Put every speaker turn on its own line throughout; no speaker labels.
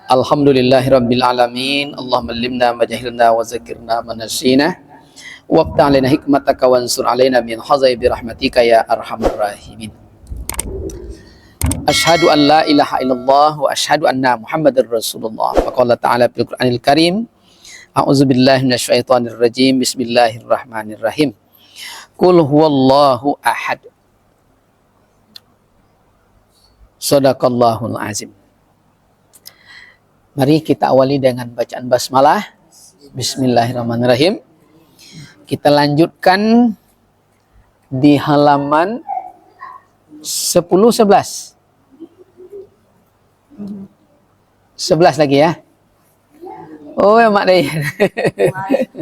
Alhamdulillahirabbil alamin. Allahumma allimna ma jahilna wa zakirna ma nasina. Wabta' alaina hikmataka wansur alaina min hazai bi rahmatika ya arhamar rahimin. Asyhadu an la ilaha illallah wa asyhadu anna Muhammadar Rasulullah. Wa qala ta'ala fil Qur'anil Karim. A'udzubillahi minasyaitonir rajim. Bismillahirrahmanirrahim. Qul huwallahu ahad. Shadaqallahul azim. Mari kita awali dengan bacaan basmalah. Bismillahirrahmanirrahim. Kita lanjutkan di halaman 10-11. 11 lagi ya. Oh ya Mak Day.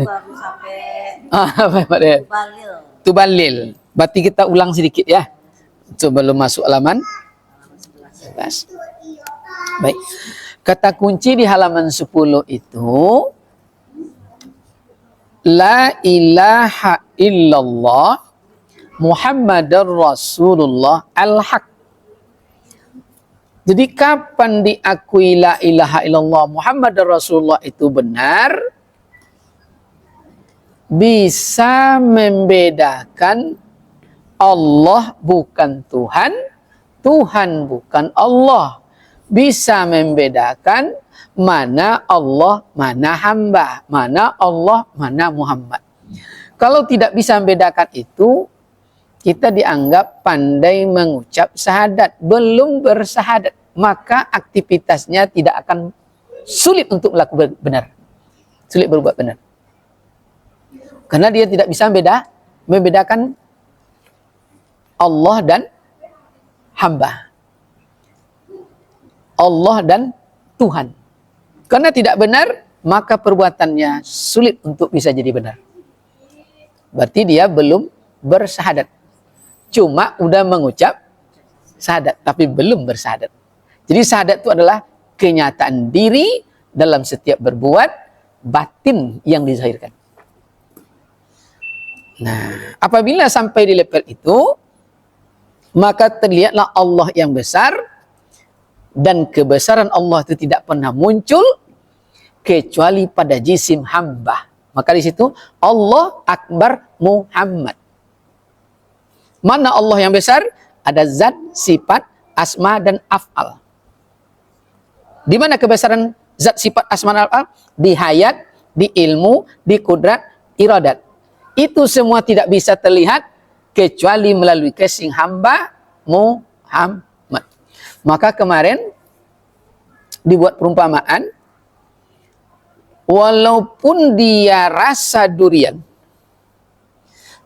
Baru sampai
Mak Day.
Tubalil.
Tubalil. Berarti kita ulang sedikit ya. Sebelum masuk halaman 11. Baik. Kata kunci di halaman 10 itu La ilaha illallah Muhammadar Rasulullah al-haq. Jadi kapan diakui la ilaha illallah Muhammadar Rasulullah itu benar? Bisa membedakan Allah bukan Tuhan, Tuhan bukan Allah. Bisa membedakan mana Allah, mana hamba, mana Allah, mana Muhammad. Kalau tidak bisa membedakan itu, kita dianggap pandai mengucap syahadat, belum bersyahadat. Maka aktivitasnya tidak akan sulit untuk melakukan benar. Sulit berbuat benar. Karena dia tidak bisa membedakan Allah dan hamba. Allah dan Tuhan. Karena tidak benar, maka perbuatannya sulit untuk bisa jadi benar. Berarti dia belum bersyahadat. Cuma udah mengucap syahadat, tapi belum bersyahadat. Jadi syahadat itu adalah kenyataan diri dalam setiap berbuat, batin yang dizahirkan. Nah, apabila sampai di level itu, maka terlihatlah Allah yang besar, dan kebesaran Allah itu tidak pernah muncul kecuali pada jisim hamba. Maka di situ Allah Akbar Muhammad. Mana Allah yang besar? Ada zat, sifat, asma, dan af'al. Di mana kebesaran zat, sifat, asma, dan af'al? Di hayat, di ilmu, di kudrat, iradat. Itu semua tidak bisa terlihat kecuali melalui casing hamba Muhammad. Maka kemarin dibuat perumpamaan, walaupun dia rasa durian,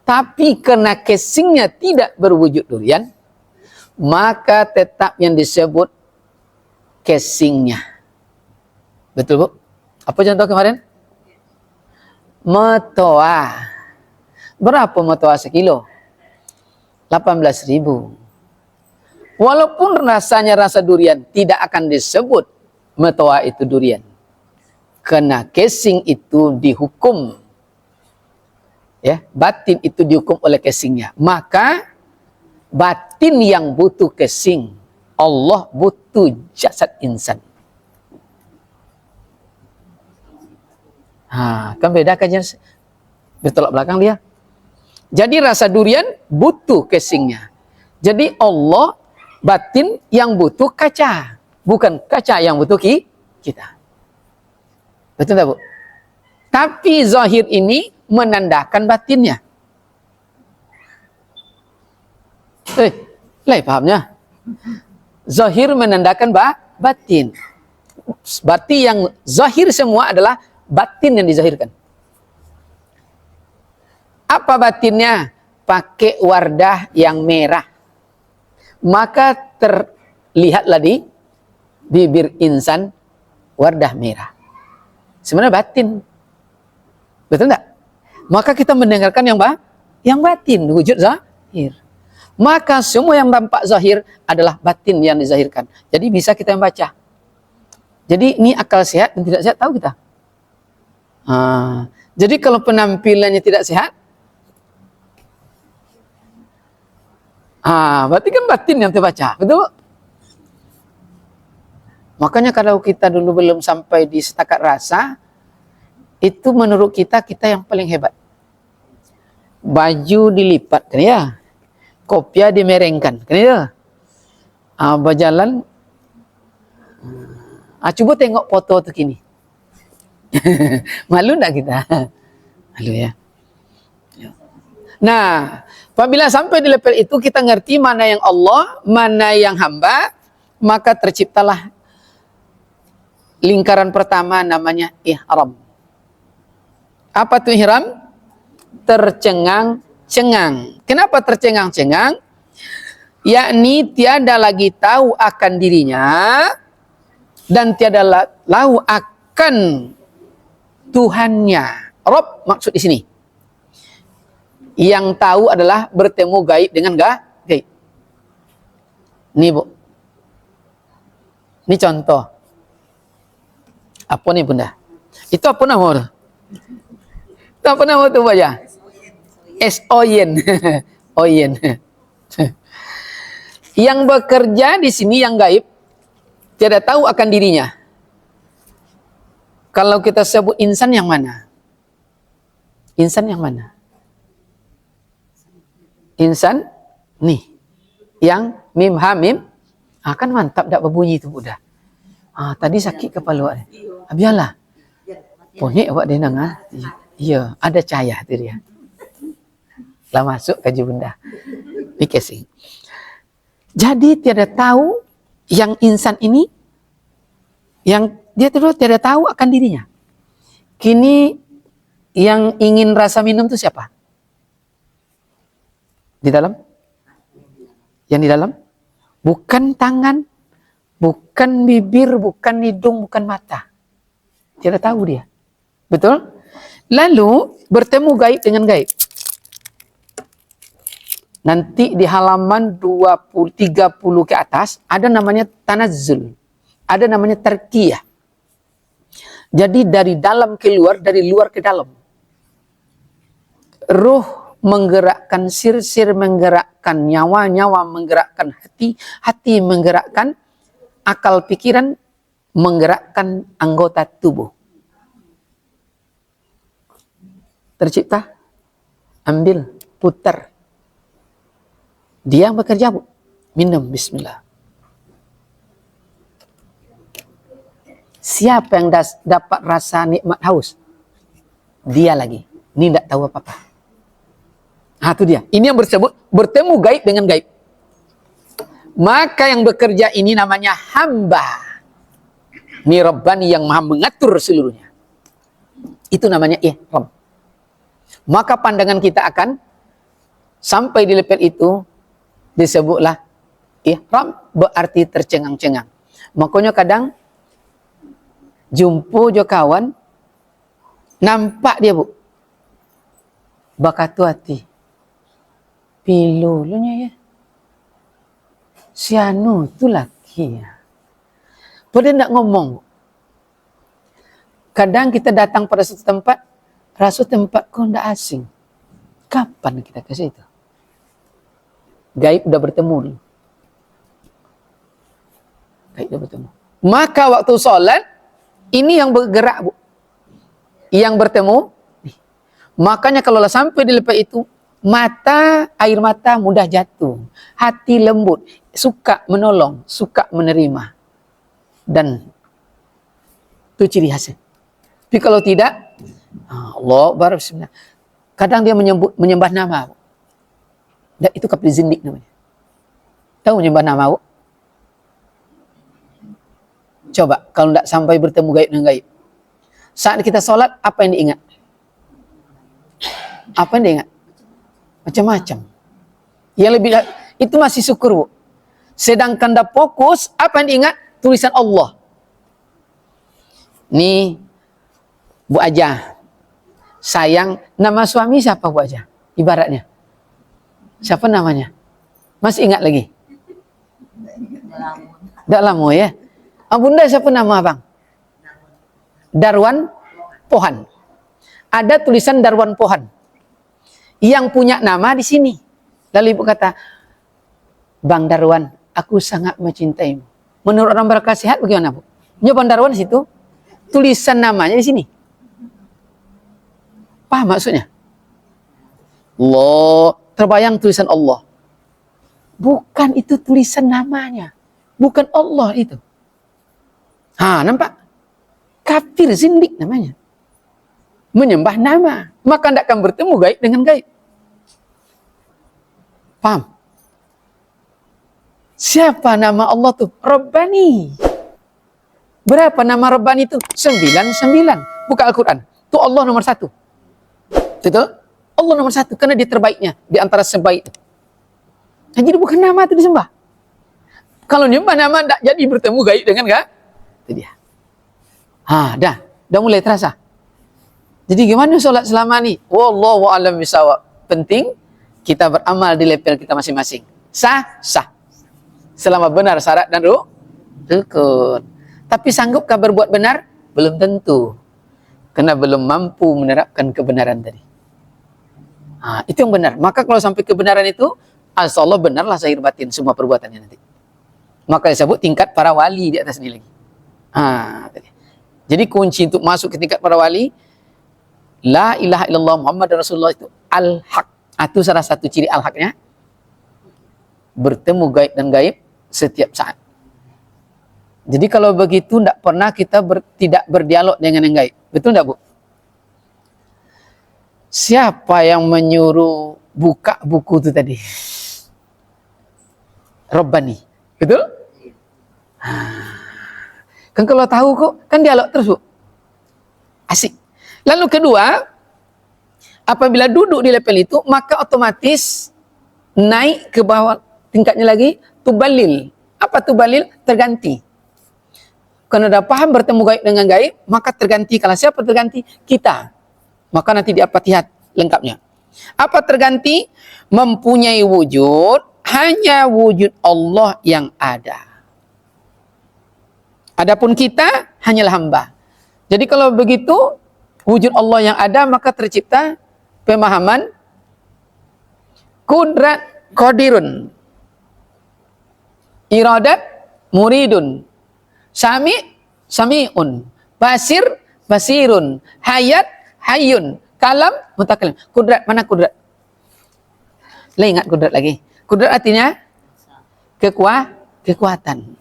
tapi karena casingnya tidak berwujud durian, maka tetap yang disebut casingnya. Betul Bu? Apa contoh kemarin? Metoa. Berapa metoa sekilo? 18.000. Walaupun rasanya rasa durian, tidak akan disebut metoa itu durian. Karena casing itu dihukum. Ya, batin itu dihukum oleh casingnya. Maka batin yang butuh casing, Allah butuh jasad insan. Kan beda kan jenis? Bertolak belakang dia. Jadi rasa durian butuh casingnya. Jadi Allah batin yang butuh kaca, bukan kaca yang butuh kita. Betul tak Bu? Tapi zahir ini menandakan batinnya. Pahamnya? Zahir menandakan batin. Berarti yang zahir semua adalah batin yang dizahirkan. Apa batinnya? Pakai wardah yang merah. Maka terlihatlah di bibir insan wardah merah. Sebenarnya batin. Betul enggak? Maka kita mendengarkan yang batin, wujud zahir. Maka semua yang tampak zahir adalah batin yang dizahirkan. Jadi bisa kita membaca. Jadi ini akal sehat dan tidak sehat, tahu kita. Jadi kalau penampilannya tidak sehat, berarti kan batin yang terbaca, betul? Makanya kalau kita dulu belum sampai di setakat rasa, itu menurut kita yang paling hebat. Baju dilipat, kan ya? Kopiah dimerengkan, kan ya? Berjalan, coba tengok foto tu kini. Malu tak kita? Malu ya. Nah, apabila sampai di level itu kita ngerti mana yang Allah, mana yang hamba, maka terciptalah lingkaran pertama namanya ihram. Apa tuh ihram? Tercengang-cengang. Kenapa tercengang-cengang? Yakni tiada lagi tahu akan dirinya dan tiada tahu akan Tuhannya. Rob maksud di sini. Yang tahu adalah bertemu gaib dengan gaib. Nih Bu. Ini contoh. Apa nih Bunda? Itu apa nama tuh? Itu apa nama tuh baca? S-O-Y-N. Oyen. Yang bekerja di sini yang gaib tidak tahu akan dirinya. Kalau kita sebut insan yang mana? Insan yang mana? Insan nih yang mim hamim kan mantap tak berbunyi itu udah. Tadi sakit kepala biarlah. Ponik awak dia nang iya, ada cahaya tu dia. Lah masuk kaji Bunda. Ni casing. Jadi tiada tahu yang insan ini yang dia tiada tahu akan dirinya. Kini yang ingin rasa minum itu siapa? Di dalam? Yang di dalam? Bukan tangan, bukan bibir, bukan hidung, bukan mata. Tidak tahu dia. Betul? Lalu bertemu gaib dengan gaib. Nanti di halaman 20, 30 ke atas ada namanya tanazzul. Ada namanya terqiyah. Jadi dari dalam keluar, dari luar ke dalam. Ruh menggerakkan sir-sir, menggerakkan nyawa-nyawa, menggerakkan hati, hati menggerakkan akal pikiran, menggerakkan anggota tubuh. Tercipta, ambil, putar. Dia yang bekerja, Bu. Minum, bismillah. Siapa yang dapat rasa nikmat haus? Dia lagi. Ini tidak tahu apa-apa. Itu dia. Ini yang disebut bertemu gaib dengan gaib. Maka yang bekerja ini namanya hamba. Ini Rabbani yang maha mengatur seluruhnya. Itu namanya ihram. Maka pandangan kita akan sampai di level itu disebutlah ihram, berarti tercengang-cengang. Makanya kadang jumpa jo kawan, nampak dia Bu, bakatu hati. Pilulunya ya. Si anu tu laki ya. Pada nak ngomong. Kadang kita datang pada suatu tempat, rasa tempat kau ndak asing. Kapan kita ke situ? Gaib udah bertemu. Gaib udah bertemu. Maka waktu sholat, ini yang bergerak Bu. Yang bertemu. Makanya kalau sampai di lepas itu, air mata mudah jatuh. Hati lembut. Suka menolong, suka menerima. Dan itu ciri khasnya. Tapi kalau tidak, Allah baru bismillah. Kadang dia menyembah nama. Dan itu kafir zindik namanya. Tahu menyembah nama Bu? Coba kalau tidak sampai bertemu gaib dengan gaib. Saat kita sholat, apa yang diingat? Apa yang diingat? Macam-macam. Yang lebih itu masih syukur Bu. Sedangkan dah fokus, apa yang diingat? Tulisan Allah. Nih Bu Aja, sayang, nama suami siapa Bu Aja? Ibaratnya. Siapa namanya? Masih ingat lagi? Dah lama ya. Bunda siapa nama abang? Darwan Pohan. Ada tulisan Darwan Pohan. Yang punya nama di sini. Lalu ibu kata, Bang Darwan, aku sangat mencintaimu. Menurut orang berakal sehat bagaimana, Bu? Jawaban Darwin di situ, tulisan namanya di sini. Paham maksudnya? Allah, terbayang tulisan Allah. Bukan itu tulisan namanya. Bukan Allah itu. Nampak? Kafir zindik namanya. Menyembah nama. Maka tidak akan bertemu gaib dengan gaib. Paham? Siapa nama Allah tuh? Rabbani. Berapa nama Rabbani itu? 99. Buka Al-Quran. Itu Allah nomor 1. Betul? Allah nomor 1. Karena dia terbaiknya. Di antara sebaik. Nah, jadi bukan nama itu disembah. Kalau nyembah nama tidak jadi bertemu gaib dengan enggak? Itu dia. Dah mulai terasa. Jadi gimana sholat selama ini? Wallahu a'lam bishawab. Penting kita beramal di level kita masing-masing. Sah. Selama benar syarat dan rukun. Tapi sanggupkah berbuat benar? Belum tentu. Karena belum mampu menerapkan kebenaran tadi. Itu yang benar. Maka kalau sampai kebenaran itu, Allah benarlah zahir batin semua perbuatannya nanti. Maka disebut tingkat para wali di atas ini lagi. Tadi. Jadi kunci untuk masuk ke tingkat para wali, la ilaha illallah Muhammad Rasulullah itu al-haq. Itu salah satu ciri al-haqnya. Bertemu gaib dan gaib setiap saat. Jadi kalau begitu tidak pernah kita tidak berdialog dengan yang gaib. Betul tidak, Bu? Siapa yang menyuruh buka buku itu tadi? Rabbani. Betul? Kan kalau tahu kok, kan dialog terus, Bu. Asik. Lalu kedua, apabila duduk di level itu, maka otomatis naik ke bawah tingkatnya lagi, tubalil. Apa tubalil? Terganti. Karena dah paham bertemu gaib dengan gaib, maka terganti. Kalau siapa terganti? Kita. Maka nanti di Al-Fatihah lengkapnya. Apa terganti? Mempunyai wujud, hanya wujud Allah yang ada. Adapun kita hanyalah hamba. Jadi kalau begitu, wujud Allah yang ada, maka tercipta pemahaman kudrat qadirun, iradat muridun, sami'un, basir basirun, hayat hayyun, kalam mutakallim. Kudrat, mana kudrat? Ingat kudrat lagi. Kudrat artinya kekuatan.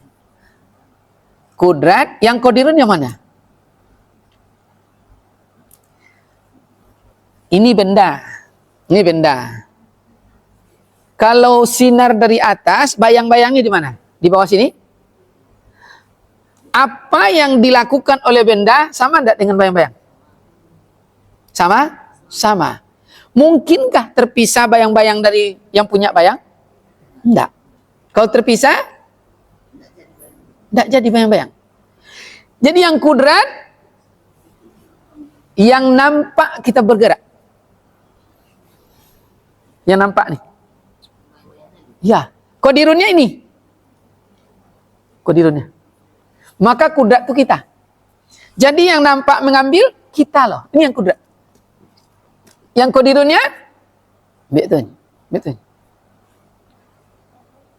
Kudrat, yang qadirun yang mana? Ini benda. Kalau sinar dari atas, bayang-bayangnya di mana? Di bawah sini? Apa yang dilakukan oleh benda sama tidak dengan bayang-bayang? Sama. Mungkinkah terpisah bayang-bayang dari yang punya bayang? Tidak. Kalau terpisah, tidak jadi bayang-bayang. Jadi yang kudrat, yang nampak kita bergerak. Yang nampak nih. Ya, qadirunnya ini. Qadirunnya. Maka kudrat itu kita. Jadi yang nampak mengambil, kita loh. Ini yang kudrat. Yang qadirunnya, betul.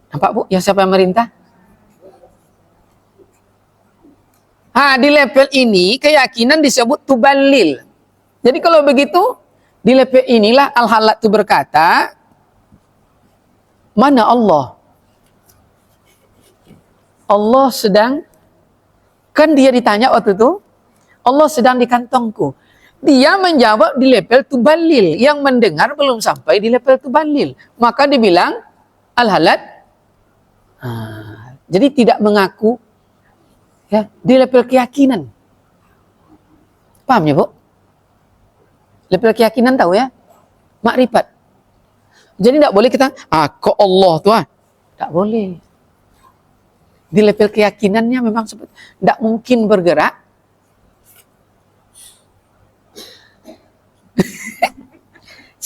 Nampak, Bu? Yang siapa yang merintah? Di level ini, keyakinan disebut tubalil. Jadi kalau begitu, di level inilah Al-Halat itu berkata, mana Allah? Allah sedang, kan dia ditanya waktu itu, Allah sedang di kantongku. Dia menjawab di level tubalil. Yang mendengar belum sampai di level tubalil. Maka dibilang, Al-Halat, jadi tidak mengaku ya di level keyakinan. Paham ya, Bu? Level keyakinan tahu ya? Makrifat. Jadi tidak boleh kita, kok Allah tuh tidak boleh. Di level keyakinannya memang seperti tidak mungkin bergerak.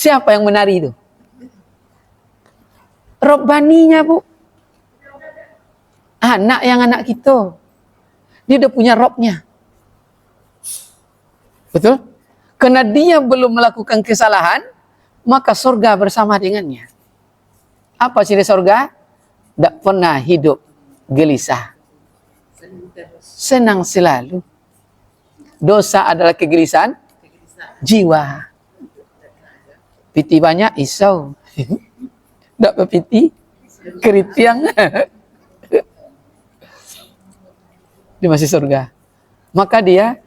Siapa yang menari itu? Rabbaninya, Bu. Anak kita. Dia udah punya Robnya. Betul? Karena dia belum melakukan kesalahan, maka surga bersama dengannya. Apa ciri surga? Tidak pernah hidup gelisah. Senang selalu. Dosa adalah kegelisahan jiwa. Piti banyak, isau. Tak piti, keritiang. Dia masih surga. Maka dia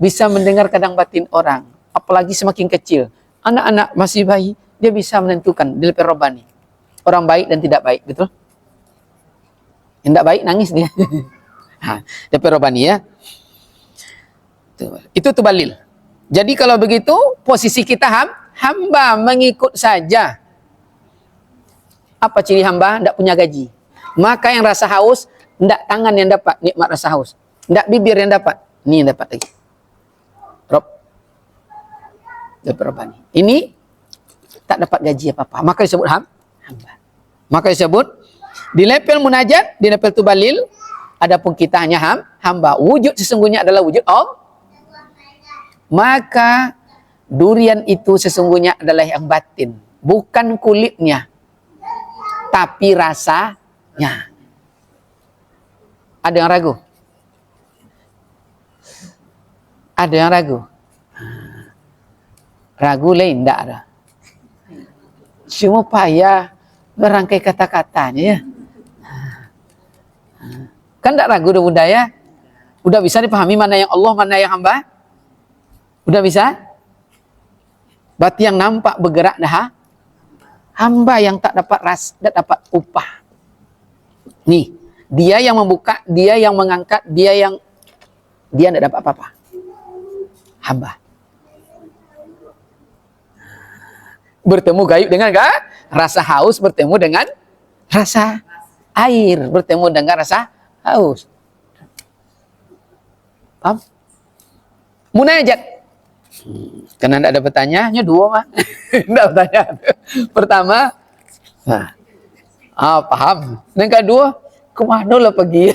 bisa mendengar kadang batin orang. Apalagi semakin kecil. Anak-anak masih bayi, dia bisa menentukan di level robani. Orang baik dan tidak baik, betul? Yang tidak baik nangis dia. Level robani ya. Itu tubalil. Jadi kalau begitu, posisi kita hamba mengikut saja. Apa ciri hamba? Tidak punya gaji. Maka yang rasa haus, tidak tangan yang dapat nikmat rasa haus. Tidak bibir yang dapat. Ini yang dapat lagi. Rob. Robani. Ini tak dapat gaji apa-apa. Maka disebut hamba. Maka disebut di level munajat, di level tubalil, adapun kita hanya hamba. Wujud sesungguhnya adalah wujud Allah. Maka durian itu sesungguhnya adalah yang batin, bukan kulitnya, tapi rasanya. Ada yang ragu? Ada yang ragu? Ragu lain tidak ada. Cuma payah merangkai kata-katanya ya. Kan tidak ragu udah bunda ya? Udah bisa dipahami mana yang Allah, mana yang hamba? Udah bisa? Berarti yang nampak bergerak dah hamba yang tak dapat tak dapat upah. Nih, dia yang membuka, dia yang mengangkat, dia tidak dapat apa-apa. Hamba. Bertemu gayub dengan rasa haus, bertemu dengan rasa air, bertemu dengan rasa haus. Paham? Munajat. Karena tidak ada pertanyaannya dua mah. Tidak pertanyaan. Pertama, paham. Dan kedua, kemana lah pergi?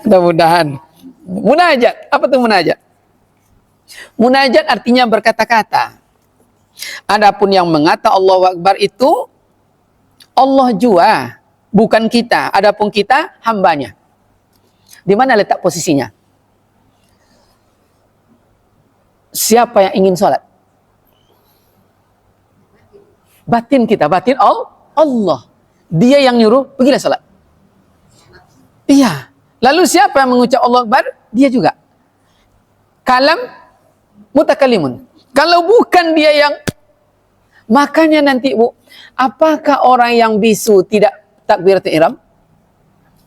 Mudah-mudahan. Munajat. Apa itu munajat? Munajat artinya berkata-kata. Adapun yang mengata Allahu Akbar itu Allah jua, bukan kita. Adapun kita hambanya. Di mana letak posisinya? Siapa yang ingin sholat? Batin kita, batin Allah. Dia yang nyuruh, pergilah sholat. Iya. Lalu siapa yang mengucap Allah Akbar? Dia juga. Kalam mutakalimun. Kalau bukan dia yang, makanya nanti Bu, apakah orang yang bisu tidak takbiratul ihram?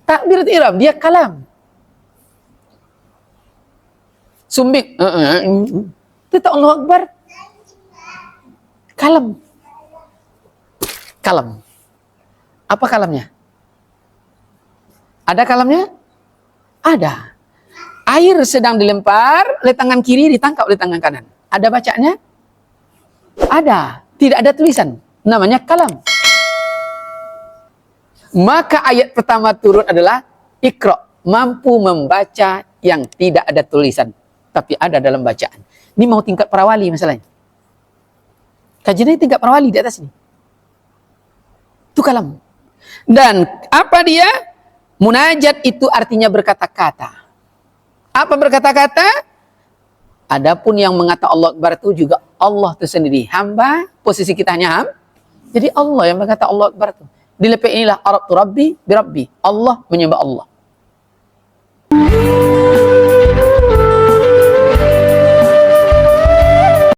Takbiratul ihram, dia kalam. Sumbik. Itu tak Allah Akbar. Kalem. Kalem. Apa kalamnya? Ada kalamnya? Ada. Air sedang dilempar, oleh tangan kiri ditangkap oleh tangan kanan. Ada bacanya? Ada. Tidak ada tulisan. Namanya kalam. Maka ayat pertama turun adalah Iqra. Mampu membaca yang tidak ada tulisan. Tapi ada dalam bacaan. Ini mau tingkat para wali masalahnya. Kajiannya tingkat para wali di atas ini. Itu kalam. Dan apa dia? Munajat itu artinya berkata-kata. Apa berkata-kata? Adapun yang mengata Allah Akbar itu juga Allah itu sendiri. Hamba, posisi kita hanya jadi Allah yang berkata Allah Akbar itu. Di lepas inilah Arab tu Rabbi, birabbi. Allah menyembah Allah.